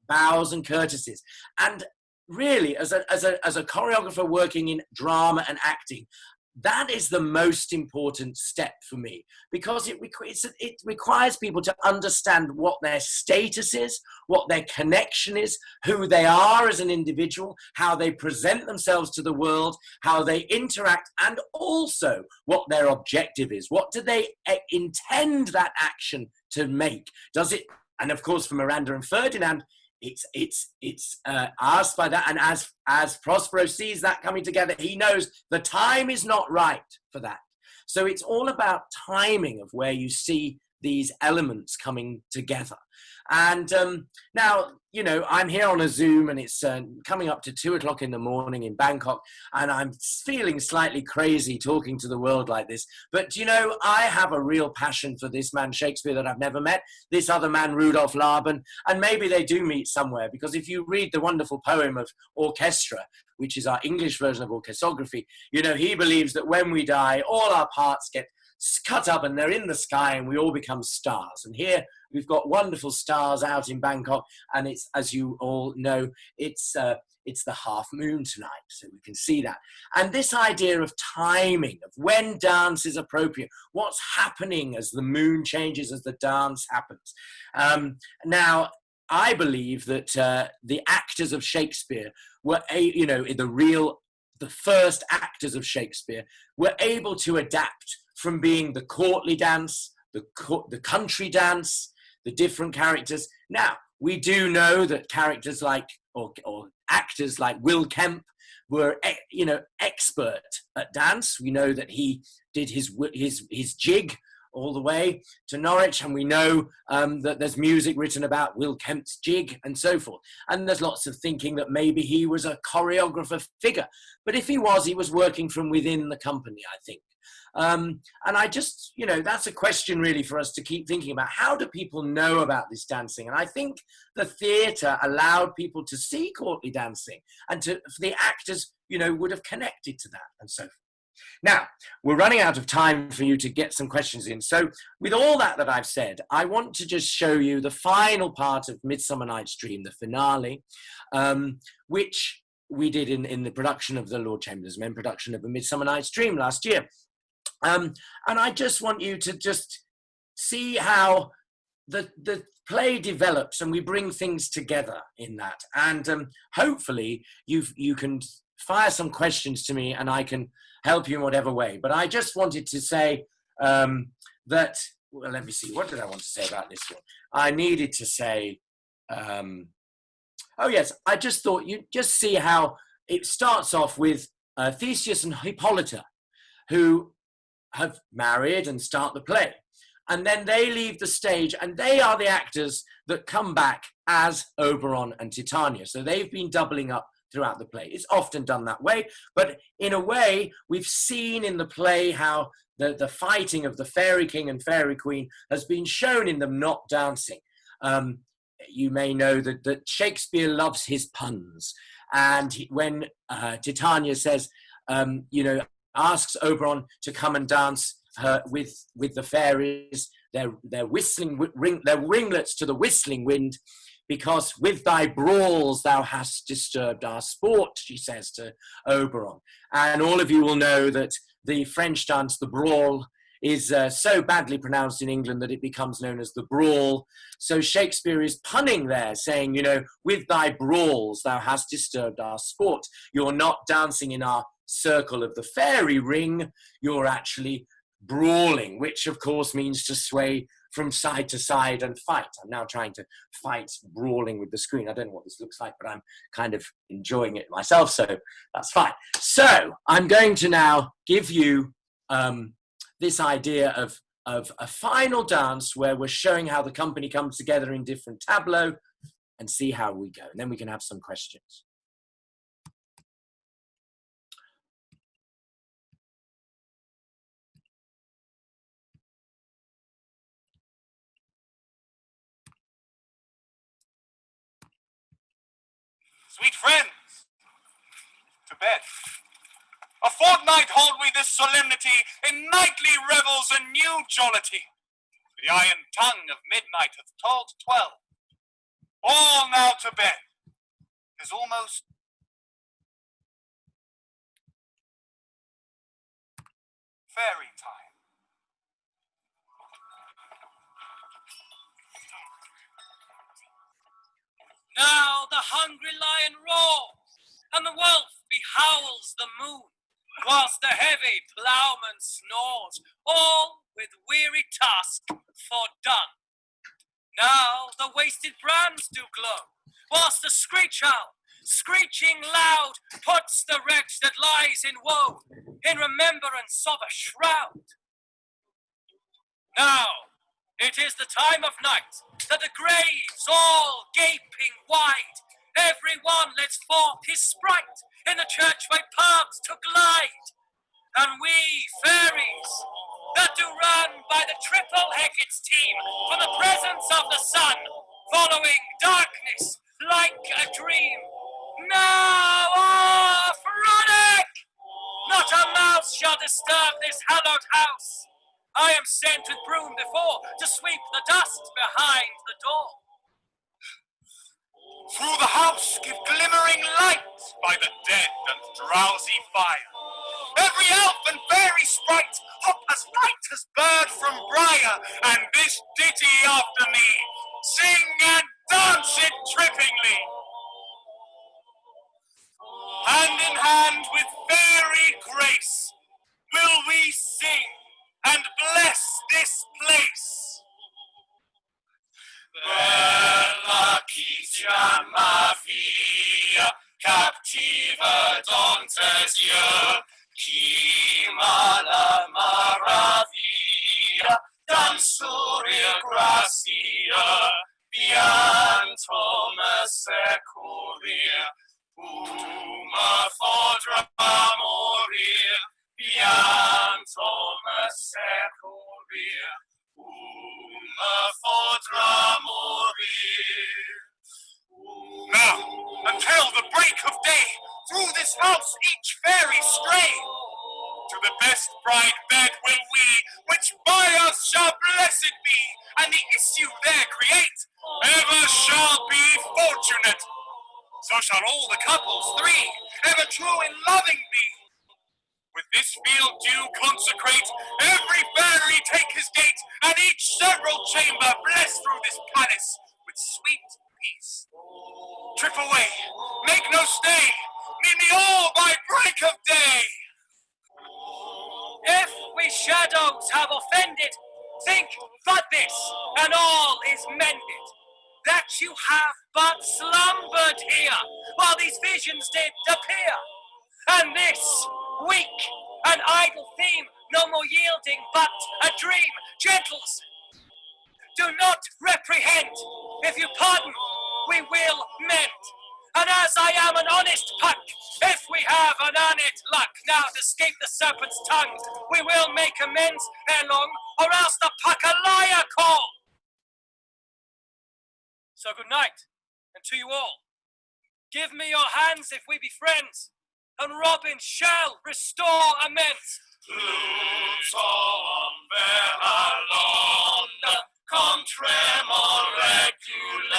S2: bows and courtesies. And really, as a choreographer working in drama and acting, that is the most important step for me, because it requires people to understand what their status is, what their connection is, who they are as an individual, how they present themselves to the world, how they interact, and also what their objective is. What do they intend that action to make? Does it, and of course for Miranda and Ferdinand,
S5: it's asked by that, and as Prospero sees that coming together, he knows the time is not right for that. So it's all about timing of where you see these elements coming together. And now, you know, I'm here on a Zoom, and it's coming up to 2 o'clock in the morning in Bangkok, and I'm feeling slightly crazy talking to the world like this. But, you know, I have a real passion for this man Shakespeare that I've never met, this other man Rudolph Laban, and maybe they do meet somewhere, because if you read the wonderful poem of Orchestra, which is our English version of orchestrography, you know, he believes that when we die, all our parts get cut up and they're in the sky and we all become stars. And here we've got wonderful stars out in Bangkok, and it's, as you all know, it's the half moon tonight, so we can see that. And this idea of timing, of when dance is appropriate, what's happening as the moon changes, as the dance happens. Now, I believe that the actors of Shakespeare were, you know, the first actors of Shakespeare were able to adapt from being the courtly dance, the country dance, the different characters. Now, we do know that characters like, or actors like Will Kemp were, you know, expert at dance. We know that he did his jig all the way to Norwich, and we know that there's music written about Will Kemp's jig and so forth. And there's lots of thinking that maybe he was a choreographer figure. But if he was working from within the company, I think. And I just, you know, that's a question really for us to keep thinking about. How do people know about this dancing? And I think the theatre allowed people to see courtly dancing, and for the actors, you know, would have connected to that and so forth. Now, we're running out of time for you to get some questions in. So with all that I've said, I want to just show you the final part of Midsummer Night's Dream, the finale, which we did in the production of the Lord Chamberlain's Men production of A Midsummer Night's Dream last year. And I just want you to just see how the play develops, and we bring things together in that. And hopefully you can fire some questions to me and I can help you in whatever way. But I just wanted to say that, well, let me see, what did I want to say about this one? I needed to say, oh yes, I just thought you'd just see how it starts off with Theseus and Hippolyta, who have married and start the play. And then they leave the stage, and they are the actors that come back as Oberon and Titania. So they've been doubling up throughout the play. It's often done that way, but in a way, we've seen in the play how the fighting of the Fairy King and Fairy Queen has been shown in them not dancing. You may know that Shakespeare loves his puns. And when Titania says, you know, asks Oberon to come and dance with the fairies, their whistling their ringlets to the whistling wind, because with thy brawls thou hast disturbed our sport, she says to Oberon. And all of you will know that the French dance, the brawl, is so badly pronounced in England that it becomes known as the brawl. So Shakespeare is punning there, saying, you know, with thy brawls thou hast disturbed our sport. You're not dancing in our circle of the fairy ring, you're actually brawling, which of course means to sway from side to side and fight. I'm now trying to fight brawling with the screen. I don't know what this looks like, but I'm kind of enjoying it myself, so that's fine. So I'm going to now give you this idea of a final dance where we're showing how the company comes together in different tableaux, and see how we go. And then we can have some questions.
S3: Sweet friends, to bed. A fortnight hold we this solemnity, in nightly revels and new jollity. The iron tongue of midnight hath tolled 12. All now to bed. 'Tis almost fairy time.
S4: Now the hungry lion roars, and the wolf behowls the moon, whilst the heavy ploughman snores, all with weary task fordone. Now the wasted brands do glow, whilst the screech owl, screeching loud, puts the wretch that lies in woe in remembrance of a shroud. Now, it is the time of night, that the graves all gaping wide, every one lets forth his sprite in the churchway paths to glide. And we, fairies, that do run by the triple Hecate team for the presence of the sun, following darkness like a dream. Now off, Runic! Not a mouse shall disturb this hallowed house. I am sent with broom before to sweep the dust behind the door.
S3: Through the house give glimmering light by the dead and drowsy fire. Every elf and fairy sprite hop as light as bird from briar, and this ditty after me, sing and dance it trippingly. Hand in hand with fairy grace will we sing and bless this place. Bella quitia ma fille, captiva dantes yeux, qui mala maravilla, dansuria gracia, bianto me securir, me faudra morir, bianto me securir, me faudra morir. Now, until the break of day, through this house each fairy stray. To the best bride bed will we, which by us shall blessed be, and the issue there create, ever shall be fortunate. So shall all the couples three, ever true in loving be. With this field due consecrate, every fairy take his gate, and each several chamber bless through this palace with sweet peace. Trip away, make no stay, meet me all by break of day.
S4: If we shadows have offended, think but this, and all is mended. That you have but slumbered here, while these visions did appear. And this weak and idle theme, no more yielding but a dream. Gentles, do not reprehend. If you pardon, we will mend. And as I am an honest puck, if we have an honest luck now to escape the serpent's tongue, we will make amends ere long, or else the puck a liar call. So good night, and to you all. Give me your hands if we be friends, and Robin shall restore amends.
S3: Pluton veralonde, contremor regule,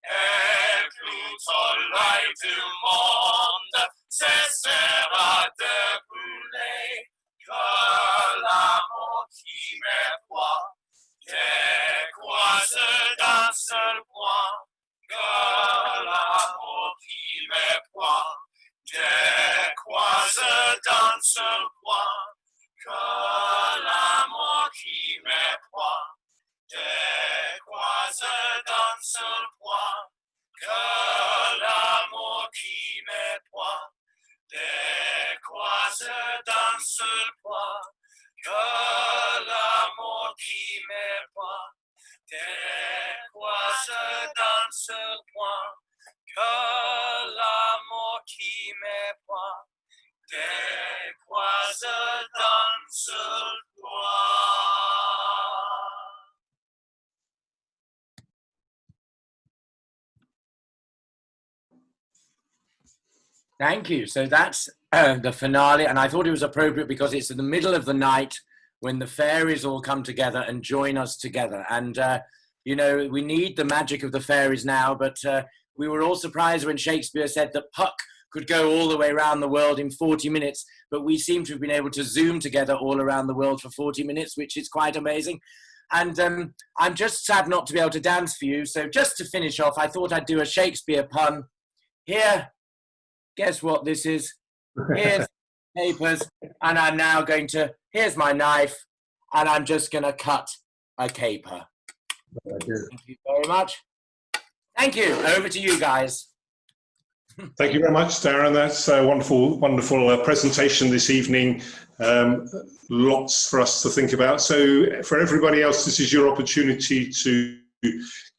S3: et Pluton light du monde, cessera de brûler, que l'amour qui m'éploie, décroise d'un seul point, que l'amour qui m'éploie, décroise d'un seul point, que l'amour qui m'éploie, décroise d'un seul point, que l'amour qui m'éploie, décroise d'un seul point, que l'amour qui m'éploie, décroise d'un seul point, que l'amour qui m'éploie, décroise d'un seul point.
S5: Thank you. So that's the finale, and I thought it was appropriate because it's in the middle of the night when the fairies all come together and join us together. And, you know, we need the magic of the fairies now, but we were all surprised when Shakespeare said that Puck could go all the way around the world in 40 minutes, but we seem to have been able to zoom together all around the world for 40 minutes, which is quite amazing. And I'm just sad not to be able to dance for you. So just to finish off, I thought I'd do a Shakespeare pun. Here, guess what this is? Here's papers, and I'm now going to, here's my knife, and I'm just going to cut a caper. Thank you very much. Thank you. Over to you guys.
S1: Thank you very much, Darren. That's a wonderful, wonderful presentation this evening. Lots for us to think about. So for everybody else, this is your opportunity to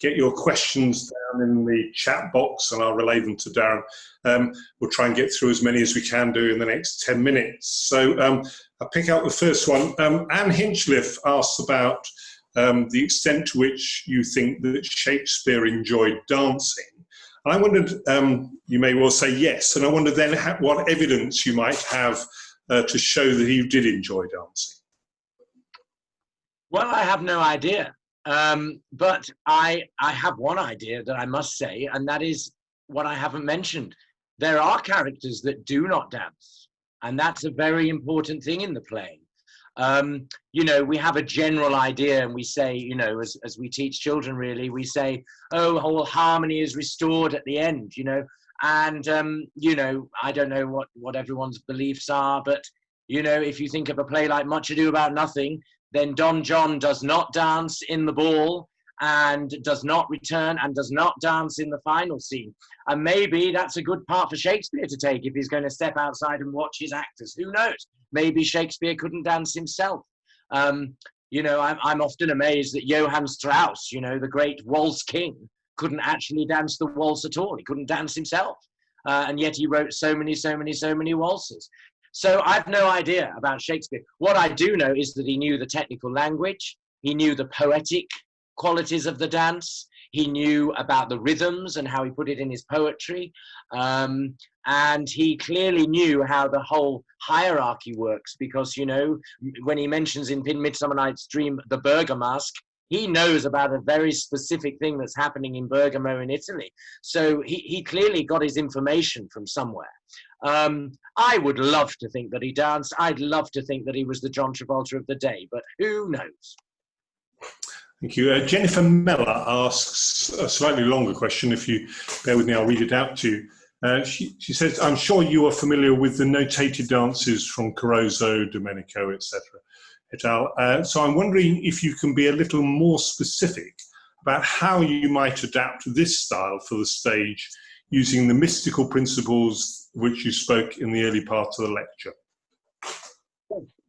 S1: get your questions down in the chat box and I'll relay them to Darren. We'll try and get through as many as we can do in the next 10 minutes. So I'll pick out the first one. Anne Hinchliffe asks about the extent to which you think that Shakespeare enjoyed dancing. And I wondered, you may well say yes, and I wondered then what evidence you might have to show that he did enjoy dancing.
S2: Well, I have no idea, but I have one idea that I must say, and that is what I haven't mentioned. There are characters that do not dance, and that's a very important thing in the play. You know, we have a general idea and we say, you know, as we teach children really, we say, oh, whole harmony is restored at the end, you know, and, you know, I don't know what everyone's beliefs are, but, you know, if you think of a play like Much Ado About Nothing, then Don John does not dance in the ball and does not return and does not dance in the final scene. And maybe that's a good part for Shakespeare to take if he's going to step outside and watch his actors. Who knows? Maybe Shakespeare couldn't dance himself. You know, I'm often amazed that Johann Strauss, you know, the great waltz king, couldn't actually dance the waltz at all. He couldn't dance himself. And yet he wrote so many waltzes. So I've no idea about Shakespeare. What I do know is that he knew the technical language. He knew the poetic qualities of the dance. He knew about the rhythms and how he put it in his poetry. And he clearly knew how the whole hierarchy works because, you know, when he mentions in Midsummer Night's Dream, the Bergamo mask, he knows about a very specific thing that's happening in Bergamo in Italy. So he clearly got his information from somewhere. I would love to think that he danced. I'd love to think that he was the John Travolta of the day, but who knows?
S1: Thank you. Jennifer Meller asks a slightly longer question. If you bear with me, I'll read it out to you. She says, I'm sure you are familiar with the notated dances from Caruso, Domenico, etc. et al. So I'm wondering if you can be a little more specific about how you might adapt this style for the stage using the mystical principles which you spoke in the early part of the lecture.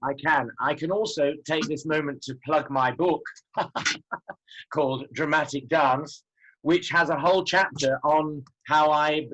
S2: I can. I can also take this moment to plug my book called Dramatic Dance, which has a whole chapter on how I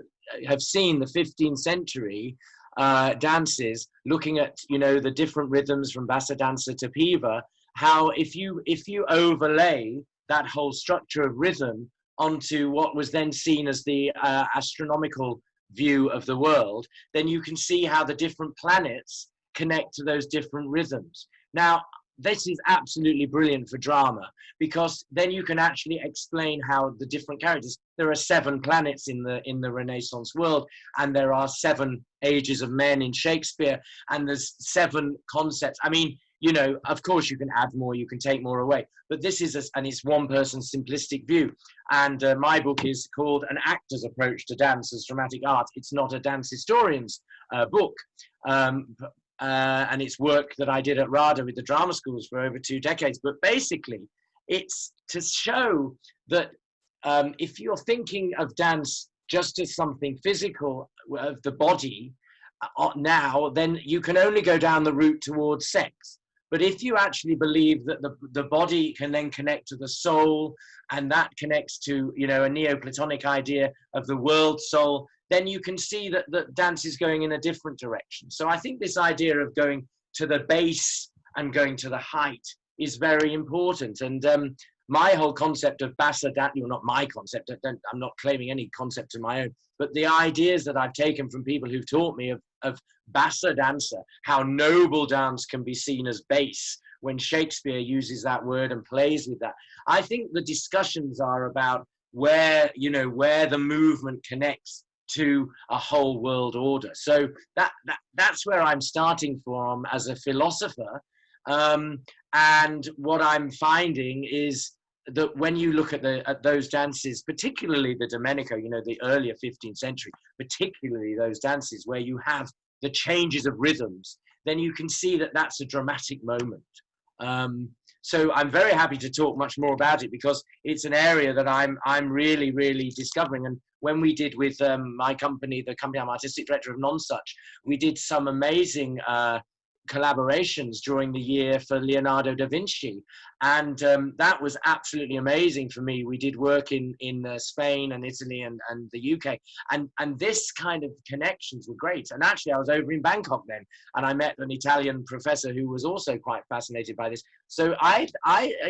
S2: have seen the 15th century dances, looking at, you know, the different rhythms from Bassa Danza to Piva, how if you overlay that whole structure of rhythm onto what was then seen as the astronomical view of the world, then you can see how the different planets connect to those different rhythms. Now, this is absolutely brilliant for drama because then you can actually explain how the different characters, there are 7 planets in the Renaissance world, and there are 7 ages of men in Shakespeare, and there's 7 concepts. I mean, you know, of course you can add more, you can take more away, but this is, and it's one person's simplistic view. And my book is called An Actor's Approach to Dance as Dramatic Art. It's not a dance historian's book. And it's work that I did at RADA with the drama schools for over 2 decades. But basically, it's to show that if you're thinking of dance just as something physical of the body now, then you can only go down the route towards sex. But if you actually believe that the body can then connect to the soul, and that connects to, you know, a Neoplatonic idea of the world soul, then you can see that the dance is going in a different direction. So I think this idea of going to the base and going to the height is very important. And my whole concept of Bassa Danza, well, not my concept, I'm not claiming any concept of my own, but the ideas that I've taken from people who've taught me of Bassa Danza, how noble dance can be seen as base when Shakespeare uses that word and plays with that. I think the discussions are about where, you know, where the movement connects to a whole world order. So that's where I'm starting from as a philosopher. And what I'm finding is that when you look at those dances, particularly the Domenico, you know, the earlier 15th century, particularly those dances where you have the changes of rhythms, then you can see that that's a dramatic moment. so I'm very happy to talk much more about it, because it's an area that I'm really, really discovering. And when we did with my company, the company I'm artistic director of Nonsuch, we did some amazing collaborations during the year for Leonardo da Vinci, and that was absolutely amazing for me. We did work in Spain and Italy and the UK, and this kind of connections were great. And actually I was over in Bangkok then, and I met an Italian professor who was also quite fascinated by this. So I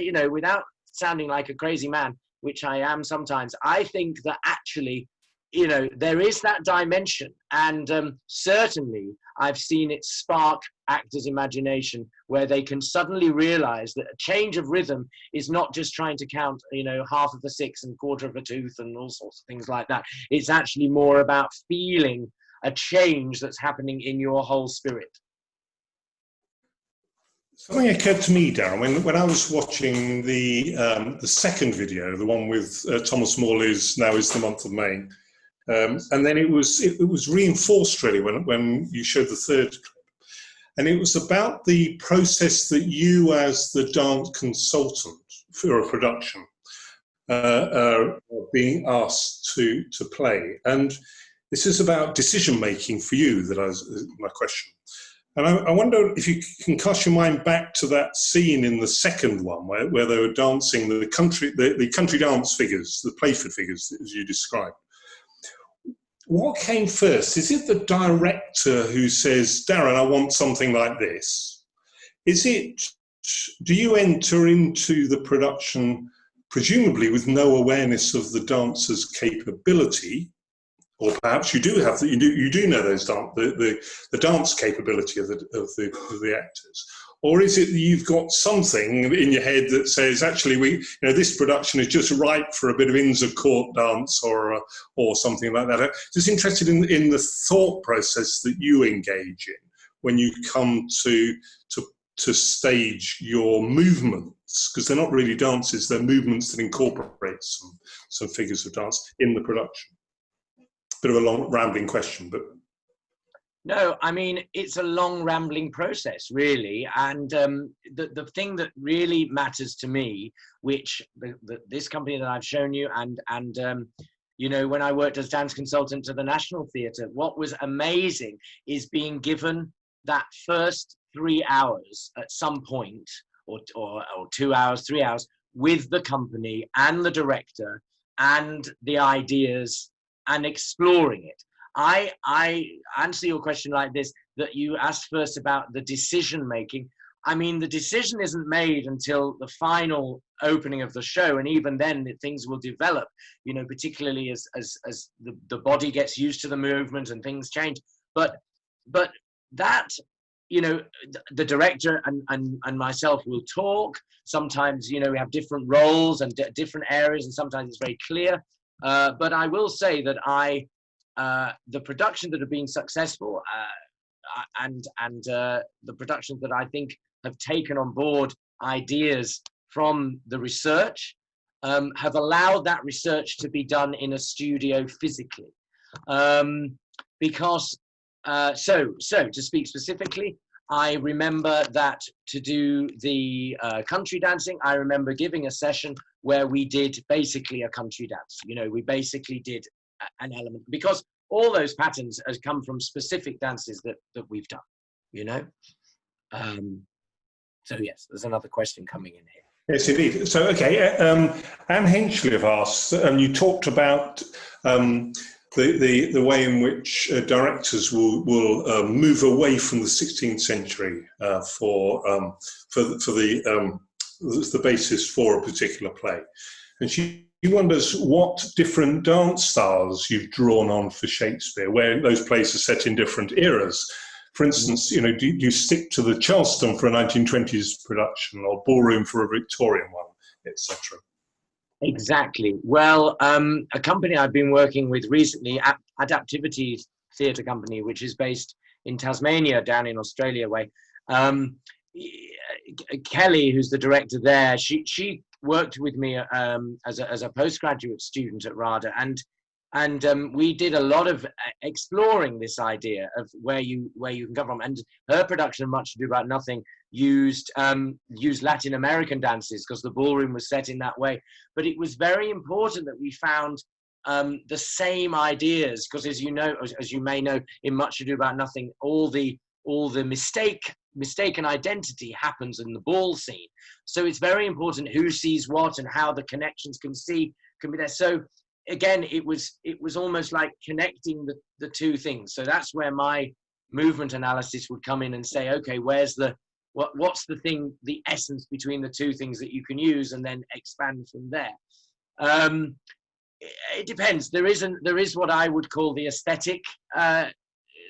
S2: you know, without sounding like a crazy man, which I am sometimes, I think that actually, you know, there is that dimension, and certainly I've seen it spark actors' imagination, where they can suddenly realize that a change of rhythm is not just trying to count, you know, half of a six and quarter of a tooth and all sorts of things like that. It's actually more about feeling a change that's happening in your whole spirit.
S1: Something occurred to me, Darren, when I was watching the second video, the one with Thomas Morley's "Now Is the Month of May," and then it was reinforced really when you showed the third clip, and it was about the process that you, as the dance consultant for a production, are being asked to play. And this is about decision making for you. That is my question. And I wonder if you can cast your mind back to that scene in the second one where they were dancing the country dance figures, the Playford figures, as you described. What came first? Is it the director who says, "Darren, I want something like this"? Do you enter into the production presumably with no awareness of the dancer's capability? Or perhaps you do have you do know those the dance capability of the actors, or is it that you've got something in your head that says, actually, this production is just right for a bit of Inns of Court dance or something like that? I'm just interested in the thought process that you engage in when you come to stage your movements, because they're not really dances; they're movements that incorporate some figures of dance in the production. Bit of a long rambling question, but
S2: no, I mean, it's a long rambling process, really. And the thing that really matters to me, which this company that I've shown you, and you know, when I worked as dance consultant to the National Theatre, what was amazing is being given that first 3 hours at some point, or 2 hours, 3 hours, with the company and the director and the ideas, and exploring it. I answer your question like this, that you asked first about the decision making. I mean, the decision isn't made until the final opening of the show, and even then things will develop, you know, particularly as the body gets used to the movement and things change. But that, you know, the director and myself will talk. Sometimes, you know, we have different roles and different areas, and sometimes it's very clear. But I will say that the productions that have been successful and the productions that I think have taken on board ideas from the research have allowed that research to be done in a studio physically. Because, so to speak specifically, I remember that to do the country dancing, I remember giving a session where we did basically a country dance. You know, we basically did an element, because all those patterns has come from specific dances that we've done, you know. So yes, there's another question coming in here.
S1: Yes, indeed. So, okay, Anne Henchley have asked, you talked about the way in which directors will move away from the 16th century for the basis for a particular play, and she wonders what different dance styles you've drawn on for Shakespeare, where those plays are set in different eras. For instance, you know, do you stick to the Charleston for a 1920s production, or ballroom for a Victorian one, etc.?
S2: Exactly. Well, a company I've been working with recently, Adaptivity Theatre Company, which is based in Tasmania, down in Australia way. Kelly, who's the director there, she worked with me as a postgraduate student at RADA, and And we did a lot of exploring this idea of where you can come from. And her production, Much Ado About Nothing, used Latin American dances because the ballroom was set in that way. But it was very important that we found the same ideas, because as you may know, in Much Ado About Nothing, all the mistaken identity happens in the ball scene. So it's very important who sees what and how the connections can be there. So again, it was almost like connecting the two things. So that's where my movement analysis would come in and say, okay, what's the thing, the essence between the two things that you can use, and then expand from there. It depends. There is what I would call the aesthetic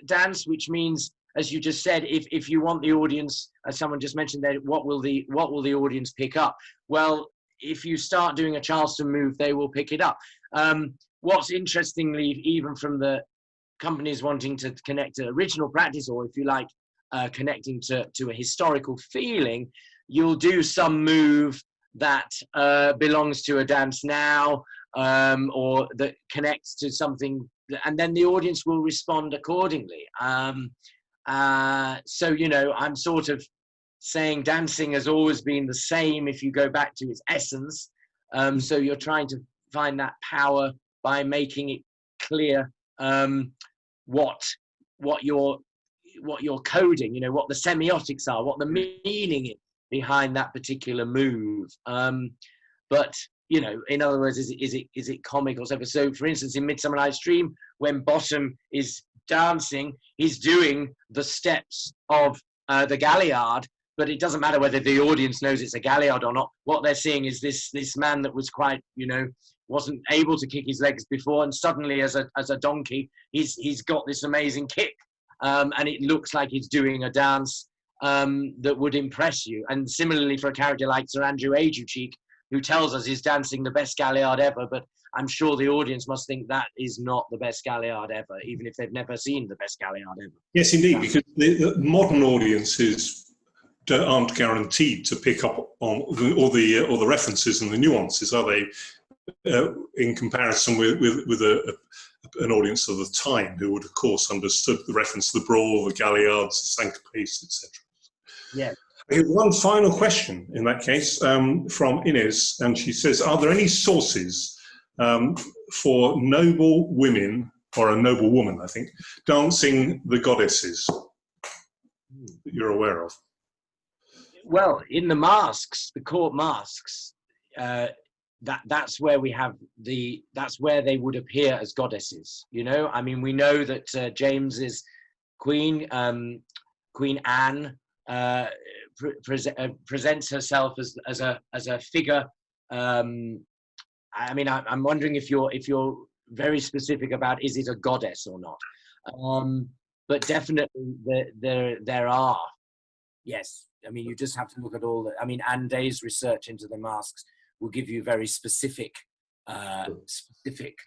S2: dance, which means, as you just said, if you want the audience, as someone just mentioned there, what will the audience pick up? Well, if you start doing a Charleston move, they will pick it up. What's interestingly, even from the companies wanting to connect to original practice, or if you like, connecting to a historical feeling, you'll do some move that belongs to a dance now, or that connects to something, and then the audience will respond accordingly. So, you know, I'm sort of saying dancing has always been the same if you go back to its essence. So you're trying to find that power by making it clear what you're coding, you know, what the semiotics are, what the meaning is behind that particular move. But, you know, in other words, is it comic or whatever? So, for instance, in Midsummer Night's Dream, when Bottom is dancing, he's doing the steps of the Galliard, but it doesn't matter whether the audience knows it's a Galliard or not. What they're seeing is this man that was quite, you know, wasn't able to kick his legs before, and suddenly as a donkey, he's got this amazing kick, and it looks like he's doing a dance that would impress you. And similarly for a character like Sir Andrew Aguecheek, who tells us he's dancing the best Galliard ever, but I'm sure the audience must think that is not the best Galliard ever, even if they've never seen the best Galliard ever.
S1: Yes, indeed, because the modern audiences aren't guaranteed to pick up on all the references and the nuances, are they? In comparison with an audience of the time, who would, of course, understood the reference to the brawl, the Galliards, the Syncopates, etc.
S2: Yeah.
S1: I have one final question in that case from Inez, and she says, are there any sources for noble women, or a noble woman, I think, dancing the goddesses that you're aware of?
S2: Well, in the masks, the court masks, that's where we have that's where they would appear as goddesses. You know, I mean, we know that James's Queen Anne presents herself as a figure. I mean, I'm wondering if you're very specific about, is it a goddess or not? But definitely there are. Yes, I mean, you just have to look at all the. I mean, Anne Day's research into the masks will give you very specific.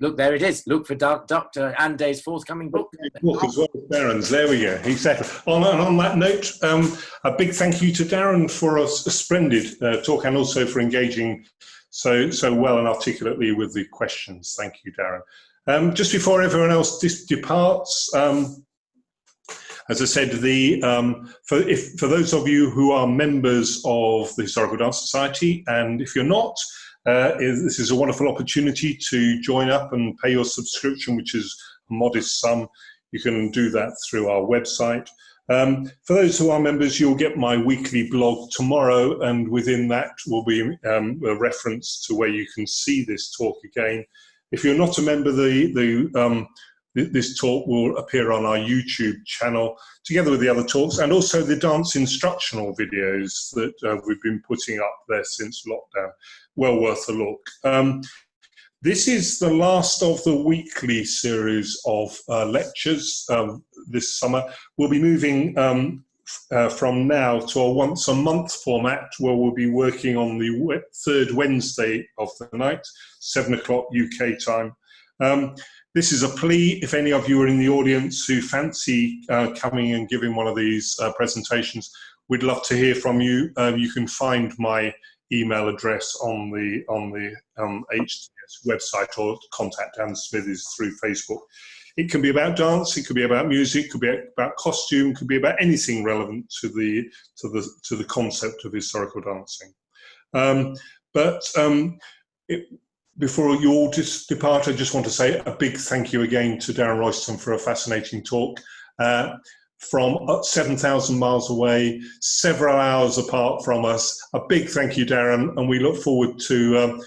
S2: Look, there it is. Look for Dr. Anne Day's forthcoming book.
S1: Book as well as Darren's. There we go. Exactly. On that note, a big thank you to Darren for a splendid talk, and also for engaging so well and articulately with the questions. Thank you, Darren. Just before everyone else departs, as I said, for those of you who are members of the Historical Dance Society, and if you're not, this is a wonderful opportunity to join up and pay your subscription, which is a modest sum. You can do that through our website. For those who are members, you'll get my weekly blog tomorrow, and within that will be a reference to where you can see this talk again. If you're not a member, this talk will appear on our YouTube channel, together with the other talks, and also the dance instructional videos that we've been putting up there since lockdown. Well worth a look. This is the last of the weekly series of lectures this summer. We'll be moving from now to a once-a-month format, where we'll be working on the third Wednesday of the night, 7 o'clock UK time. This is a plea, if any of you are in the audience who fancy coming and giving one of these presentations, we'd love to hear from you. You can find my email address on the HTS website, or contact Darren Smithies through Facebook. It can be about dance, it could be about music, it could be about costume, it could be about anything relevant to the concept of historical dancing. Before you all depart, I just want to say a big thank you again to Darren Royston for a fascinating talk. From 7,000 miles away, several hours apart from us. A big thank you, Darren, and we look forward to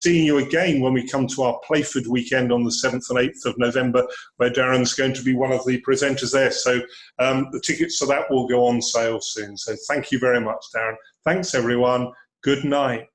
S1: seeing you again when we come to our Playford weekend on the 7th and 8th of November, where Darren's going to be one of the presenters there. So the tickets for that will go on sale soon. So thank you very much, Darren. Thanks, everyone. Good night.